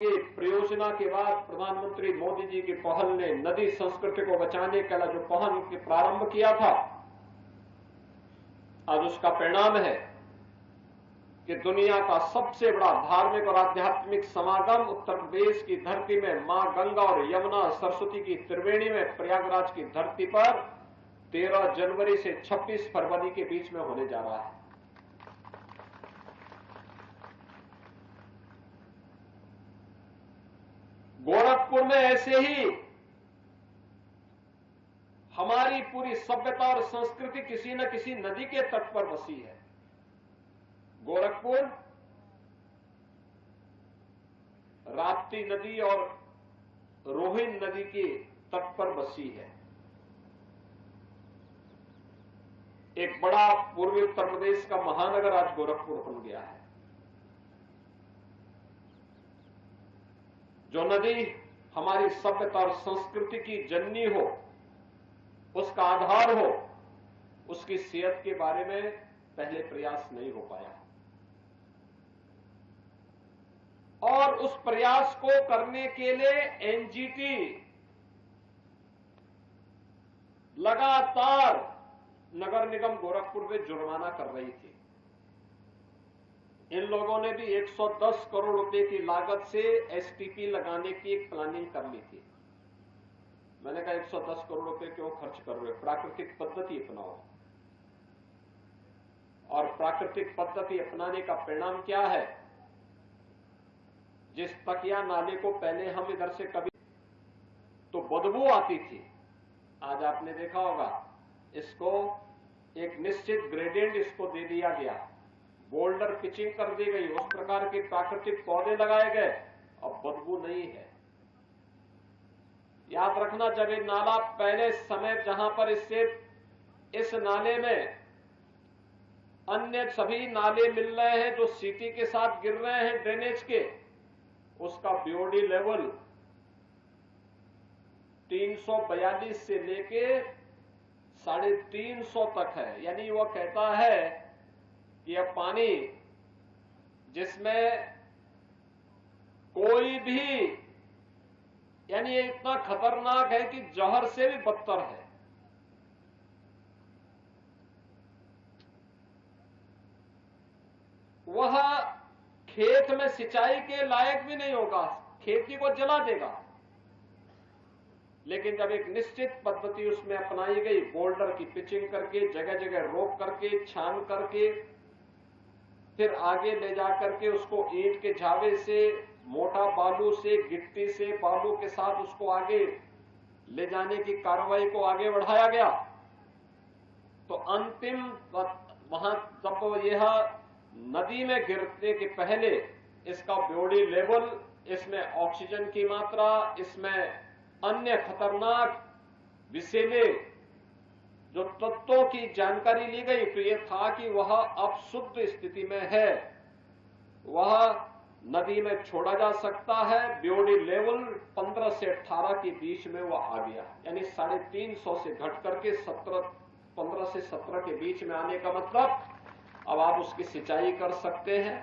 के परियोजना के बाद प्रधानमंत्री मोदी जी की पहल ने नदी संस्कृति को बचाने के लिए जो पहल के प्रारंभ किया था, आज उसका परिणाम है कि दुनिया का सबसे बड़ा धार्मिक और आध्यात्मिक समागम उत्तर प्रदेश की धरती में मां गंगा और यमुना सरस्वती की त्रिवेणी में प्रयागराज की धरती पर 13 जनवरी से 26 फरवरी के बीच में होने जा रहा है। गोरखपुर में ऐसे ही हमारी पूरी सभ्यता और संस्कृति किसी न किसी नदी के तट पर बसी है। गोरखपुर राप्ती नदी और रोहिन नदी के तट पर बसी है। एक बड़ा पूर्वी उत्तर प्रदेश का महानगर आज गोरखपुर बन गया है। जो नदी हमारी सभ्यता और संस्कृति की जननी हो, उसका आधार हो, उसकी सेहत के बारे में पहले प्रयास नहीं हो पाया और उस प्रयास को करने के लिए एनजीटी लगातार नगर निगम गोरखपुर में जुर्माना कर रही थी। इन लोगों ने भी 110 करोड़ रुपए की लागत से एसटीपी लगाने की एक प्लानिंग कर ली थी। मैंने कहा 110 करोड़ रुपए क्यों खर्च कर रहे हो, प्राकृतिक पद्धति अपनाओ। और प्राकृतिक पद्धति अपनाने का परिणाम क्या है? जिस तकिया नाले को पहले हम इधर से कभी तो बदबू आती थी, आज आपने देखा होगा इसको एक निश्चित ग्रेडियंट इसको दे दिया गया, बोल्डर पिचिंग कर दी गई, उस प्रकार के प्राकृतिक पौधे लगाए गए, अब बदबू नहीं है। याद रखना, जब ये नाला पहले समय जहां पर इस नाले में अन्य सभी नाले मिल रहे हैं जो सिटी के साथ गिर रहे हैं ड्रेनेज के, उसका बीओडी लेवल 342 से लेके 350 तक है। यानी वह कहता है कि यह पानी जिसमें कोई भी, यानी ये इतना खतरनाक है कि जहर से भी बदतर है। वह खेत में सिंचाई के लायक भी नहीं होगा, खेती को जला देगा। लेकिन जब एक निश्चित पद्धति उसमें अपनाई गई, बोल्डर की पिचिंग करके, जगह जगह रोक करके, छान करके, फिर आगे ले जाकर के उसको ईंट के झावे से, मोटा बालू से, गिट्टी से, बालू के साथ उसको आगे ले जाने की कार्रवाई को आगे बढ़ाया गया, तो अंतिम वहां जब यह नदी में गिरने के पहले इसका बीओडी लेवल, इसमें ऑक्सीजन की मात्रा, इसमें अन्य खतरनाक विषैले जो तत्वों की जानकारी ली गई, तो यह था कि वह अब शुद्ध स्थिति में है, वह नदी में छोड़ा जा सकता है। बीओडी लेवल 15 से 18 के बीच में वह आ गया, यानी 350 से घट करके 15 से 17 के बीच में आने का मतलब अब आप उसकी सिंचाई कर सकते हैं,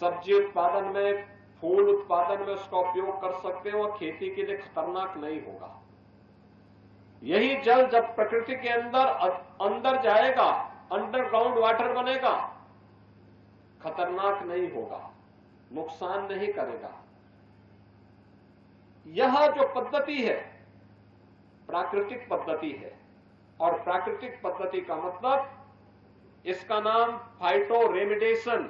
सब्जी उत्पादन में, फूल उत्पादन में उसका उपयोग कर सकते हैं, वह खेती के लिए खतरनाक नहीं होगा। यही जल जब प्रकृति के अंदर जाएगा, अंडरग्राउंड वाटर बनेगा, खतरनाक नहीं होगा, नुकसान नहीं करेगा। यह जो पद्धति है प्राकृतिक पद्धति है, और प्राकृतिक पद्धति का मतलब, इसका नाम फाइटो रेमिडेशन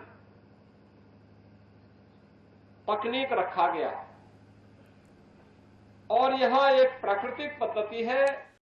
तकनीक रखा गया। और यह एक प्राकृतिक पद्धति है